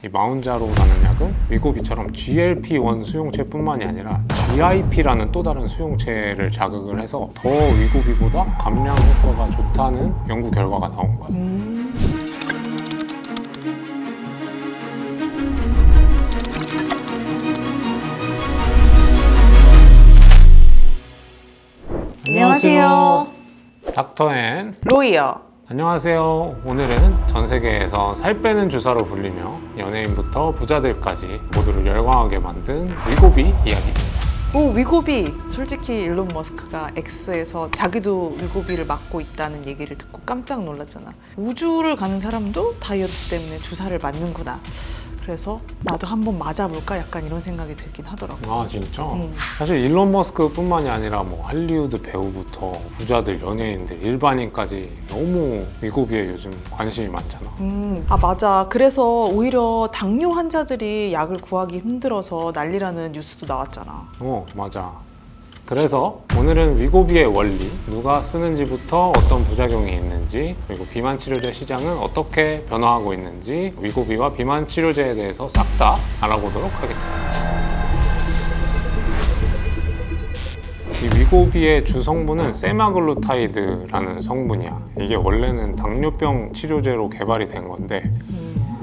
이 마운자로라는 약은 위고비처럼 GLP-1 수용체뿐만이 아니라 GIP라는 또 다른 수용체를 자극을 해서 더 위고비보다 감량 효과가 좋다는 연구 결과가 나온 거야. 안녕하세요. 닥터앤 로이요. 안녕하세요. 오늘은 전 세계에서 살 빼는 주사로 불리며 연예인부터 부자들까지 모두를 열광하게 만든 위고비 이야기입니다. 오, 위고비. 솔직히 일론 머스크가 X에서 자기도 위고비를 맞고 있다는 얘기를 듣고 깜짝 놀랐잖아. 우주를 가는 사람도 다이어트 때문에 주사를 맞는구나. 그래서 나도 한번 맞아볼까? 약간 이런 생각이 들긴 하더라고. 아 진짜? 사실 일론 머스크뿐만이 아니라 뭐 할리우드 배우부터 부자들, 연예인들, 일반인까지 너무 위고비에 요즘 관심이 많잖아. 아, 맞아. 그래서 오히려 당뇨 환자들이 약을 구하기 힘들어서 난리라는 뉴스도 나왔잖아. 맞아. 그래서 오늘은 위고비의 원리, 누가 쓰는지부터 어떤 부작용이 있는지, 그리고 비만 치료제 시장은 어떻게 변화하고 있는지, 위고비와 비만 치료제에 대해서 싹 다 알아보도록 하겠습니다. 이 위고비의 주 성분은 세마글루타이드라는 성분이야. 이게 원래는 당뇨병 치료제로 개발이 된 건데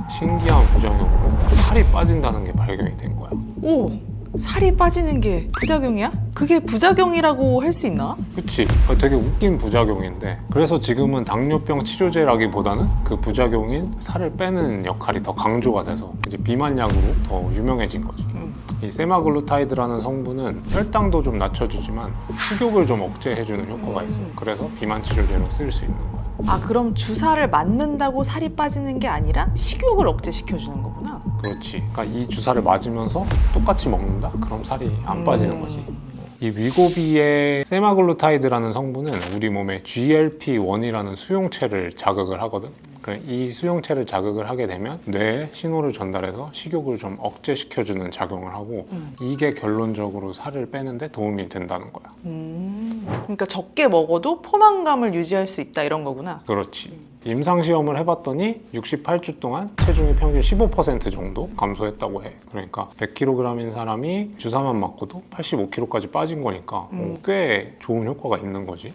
신기한 부작용으로 살이 빠진다는 게 발견이 된 거야. 오! 살이 빠지는 게 부작용이야? 그게 부작용이라고 할 수 있나? 그치. 되게 웃긴 부작용인데 그래서 지금은 당뇨병 치료제라기보다는 그 부작용인 살을 빼는 역할이 더 강조가 돼서 이제 비만약으로 더 유명해진 거지. 이 세마글루타이드라는 성분은 혈당도 좀 낮춰주지만 식욕을 좀 억제해주는 효과가 있어. 그래서 비만 치료제로 쓸 수 있는 거야. 아, 그럼 주사를 맞는다고 살이 빠지는 게 아니라 식욕을 억제시켜주는 거구나. 그렇지. 그러니까 이 주사를 맞으면서 똑같이 먹는다? 그럼 살이 안 빠지는 거지. 이 위고비의 세마글루타이드라는 성분은 우리 몸의 GLP-1이라는 수용체를 자극을 하거든. 이 수용체를 자극을 하게 되면 뇌에 신호를 전달해서 식욕을 좀 억제시켜주는 작용을 하고 이게 결론적으로 살을 빼는데 도움이 된다는 거야. 그러니까 적게 먹어도 포만감을 유지할 수 있다 이런 거구나. 그렇지. 임상시험을 해봤더니 68주 동안 체중이 평균 15% 정도 감소했다고 해. 그러니까 100kg인 사람이 주사만 맞고도 85kg까지 빠진 거니까 꽤 좋은 효과가 있는 거지.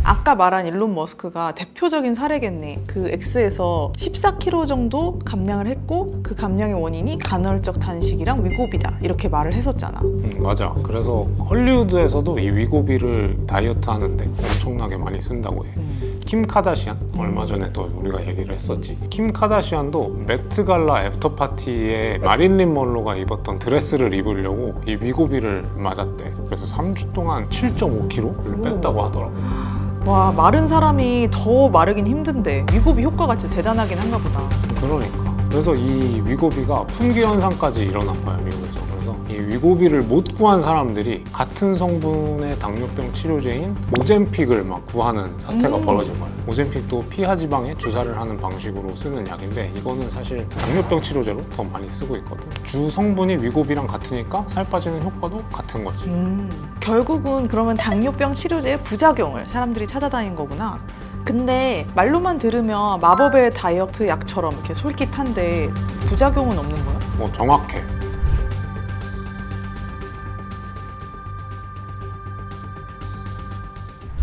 아까 말한 일론 머스크가 대표적인 사례겠네. 그 X에서 14kg 정도 감량을 했고 그 감량의 원인이 간헐적 단식이랑 위고비다 이렇게 말을 했었잖아. 맞아. 그래서 헐리우드에서도 이 위고비를 다이어트 하는데 엄청나게 많이 쓴다고 해. 킴 카다시안 얼마 전에 또 우리가 얘기를 했었지. 킴 카다시안도 매트갈라 애프터파티에 마릴린 먼로가 입었던 드레스를 입으려고 이 위고비를 맞았대. 그래서 3주 동안 7.5kg를 뺐다고 하더라고. 와, 마른 사람이 더 마르긴 힘든데 위고비 효과가 진짜 대단하긴 한가 보다. 그러니까. 그래서 이 위고비가 품귀 현상까지 일어난 거야, 미국에서. 그래서 이 위고비를 못 구한 사람들이 같은 성분의 당뇨병 치료제인 오젬픽을 막 구하는 사태가 벌어진 거야. 오젬픽도 피하지방에 주사를 하는 방식으로 쓰는 약인데 이거는 사실 당뇨병 치료제로 더 많이 쓰고 있거든. 주 성분이 위고비랑 같으니까 살 빠지는 효과도 같은 거지. 결국은 그러면 당뇨병 치료제의 부작용을 사람들이 찾아다닌 거구나. 근데 말로만 들으면 마법의 다이어트 약처럼 이렇게 솔깃한데 부작용은 없는 거야? 정확해.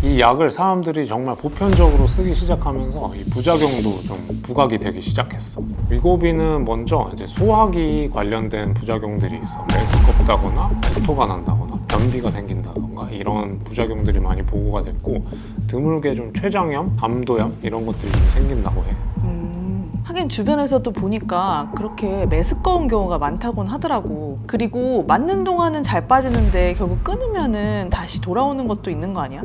이 약을 사람들이 정말 보편적으로 쓰기 시작하면서 이 부작용도 좀 부각이 되기 시작했어. 위고비는 먼저 이제 소화기 관련된 부작용들이 있어. 메스껍다거나 구토가 난다거나 변비가 생긴다던가 이런 부작용들이 많이 보고가 됐고 드물게 좀 췌장염, 담도염 이런 것들이 좀 생긴다고 해. 하긴 주변에서도 보니까 그렇게 메스꺼운 경우가 많다고는 하더라고. 그리고 맞는 동안은 잘 빠지는데 결국 끊으면은 다시 돌아오는 것도 있는 거 아니야?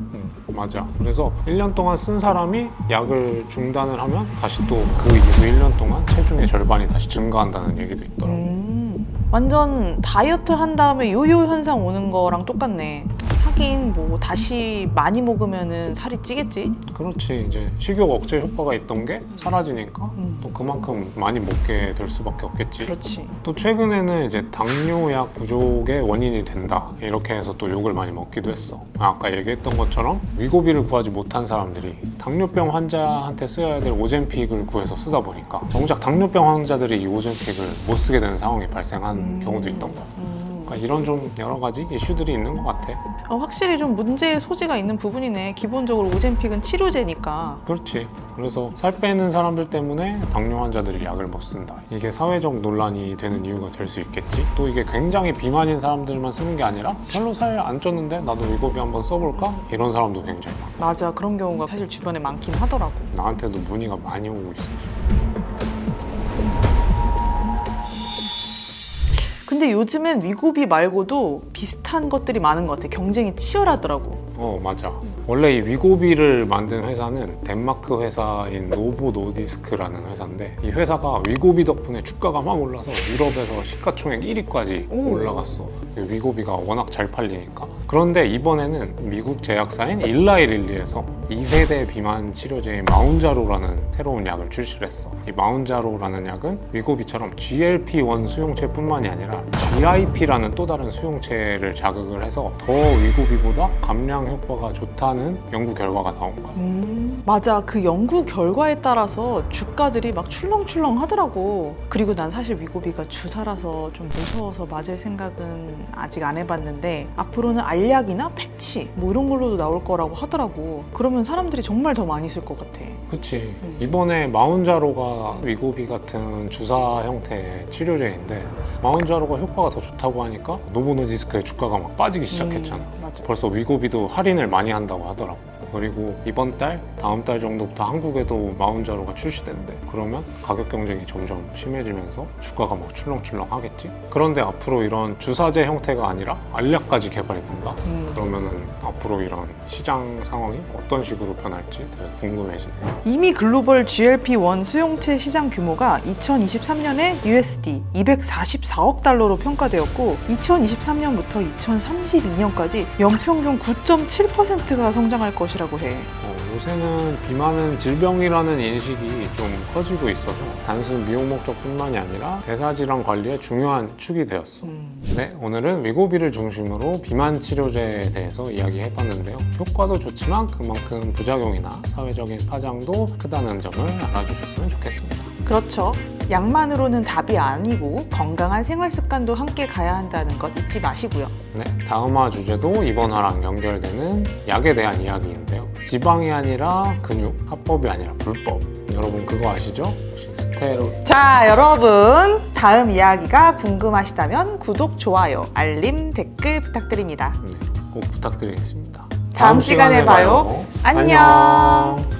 맞아. 그래서 1년 동안 쓴 사람이 약을 중단을 하면 다시 또 그 이후 1년 동안 체중의 절반이 다시 증가한다는 얘기도 있더라고. 완전 다이어트 한 다음에 요요 현상 오는 거랑 똑같네. 하긴 뭐 다시 많이 먹으면은 살이 찌겠지. 그렇지. 이제 식욕 억제 효과가 있던 게 사라지니까 또 그만큼 많이 먹게 될 수밖에 없겠지. 그렇지. 또 최근에는 이제 당뇨약 부족의 원인이 된다 이렇게 해서 또 욕을 많이 먹기도 했어. 아까 얘기했던 것처럼 위고비를 구하지 못한 사람들이 당뇨병 환자한테 써야 될 오젬픽을 구해서 쓰다 보니까 정작 당뇨병 환자들이 이 오젬픽을 못 쓰게 되는 상황이 발생한 경우도 있던 거야. 그러니까 이런 좀 여러 가지 이슈들이 있는 것 같아. 확실히 좀 문제의 소지가 있는 부분이네. 기본적으로 오젬픽은 치료제니까. 그렇지. 그래서 살 빼는 사람들 때문에 당뇨 환자들이 약을 못 쓴다. 이게 사회적 논란이 되는 이유가 될 수 있겠지. 또 이게 굉장히 비만인 사람들만 쓰는 게 아니라 별로 살 안 쪘는데 나도 위고비 한번 써볼까? 이런 사람도 굉장히 많아. 맞아. 그런 경우가 사실 주변에 많긴 하더라고. 나한테도 문의가 많이 오고 있어. 근데 요즘엔 위고비 말고도 비슷한 것들이 많은 것 같아. 경쟁이 치열하더라고. 맞아. 원래 이 위고비를 만든 회사는 덴마크 회사인 노보 노디스크라는 회사인데 이 회사가 위고비 덕분에 주가가 막 올라서 유럽에서 시가총액 1위까지 올라갔어. 위고비가 워낙 잘 팔리니까. 그런데 이번에는 미국 제약사인 일라이 릴리에서 2세대 비만 치료제인 마운자로라는 새로운 약을 출시를 했어. 이 마운자로라는 약은 위고비처럼 GLP-1 수용체뿐만이 아니라 GIP라는 또 다른 수용체를 자극을 해서 더 위고비보다 감량 효과가 좋다는 연구 결과가 나온 거야. 맞아. 그 연구 결과에 따라서 주가들이 막 출렁출렁 하더라고. 그리고 난 사실 위고비가 주사라서 좀 무서워서 맞을 생각은 아직 안 해봤는데 앞으로는 알약이나 패치 뭐 이런 걸로도 나올 거라고 하더라고. 그러면 사람들이 정말 더 많이 쓸 것 같아. 그치. 이번에 마운자로가 위고비 같은 주사 형태의 치료제인데 마운자로가 효과가 더 좋다고 하니까 노보노디스크의 주가가 막 빠지기 시작했잖아. 맞아. 벌써 위고비도 할인을 많이 한다고 하더라고. 그리고 이번 달, 다음 달 정도부터 한국에도 마운자로가 출시된대. 그러면 가격 경쟁이 점점 심해지면서 주가가 막 출렁출렁 하겠지? 그런데 앞으로 이런 주사제 형태가 아니라 알약까지 개발이 된다? 그러면은 앞으로 이런 시장 상황이 어떤 식으로 변할지 되게 궁금해지네. 이미 글로벌 GLP-1 수용체 시장 규모가 2023년에 USD 244억 달러로 평가되었고 2023년부터 2032년까지 연평균 9.7%가 성장할 것이라고 해. 요새는 비만은 질병이라는 인식이 좀 커지고 있어서 단순 미용 목적뿐만이 아니라 대사질환 관리의 중요한 축이 되었어. 네, 오늘은 위고비를 중심으로 비만 치료제에 대해서 이야기해봤는데요. 효과도 좋지만 그만큼 부작용이나 사회적인 파장도 크다는 점을 알아주셨으면 좋겠습니다. 그렇죠. 약만으로는 답이 아니고 건강한 생활 습관도 함께 가야 한다는 것 잊지 마시고요. 네, 다음 화 주제도 이번 화랑 연결되는 약에 대한 이야기인데요. 지방이 아니라 근육, 합법이 아니라 불법. 여러분 그거 아시죠? 혹시 스테로이드. 자, 여러분 다음 이야기가 궁금하시다면 구독, 좋아요, 알림, 댓글 부탁드립니다. 네, 꼭 부탁드리겠습니다. 다음 시간에 봐요. 안녕.